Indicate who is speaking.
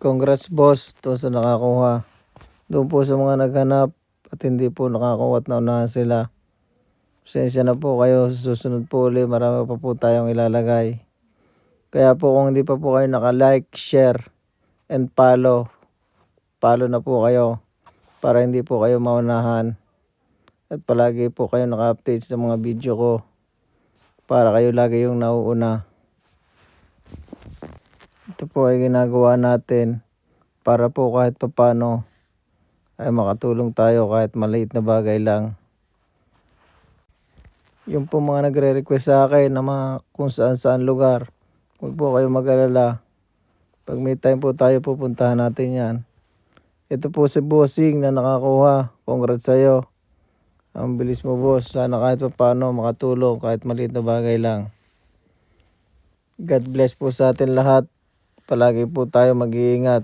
Speaker 1: Congrats boss to sa nakakuha. Doon po sa mga naghanap at hindi po nakakuha at naunahan sila. Pasensya na po kayo. Sa susunod po ulit marami pa po tayong ilalagay. Kaya po kung hindi pa po kayo naka-like, share, and follow. Follow na po kayo para hindi po kayo maunahan. At palagi po kayo naka-update sa mga video ko para kayo lagi yung nauuna. Ito po ay ginagawa natin para po kahit papano ay makatulong tayo kahit maliit na bagay lang. Yung po mga nagre-request sa akin na kung saan lugar, huwag po kayo mag-alala. Pag may time po tayo pupuntahan natin yan. Ito po si Bossing na nakakuha. Congrats sa'yo. Ang bilis mo boss. Sana kahit papano makatulong kahit maliit na bagay lang. God bless po sa atin lahat. Palagi po tayo mag-iingat.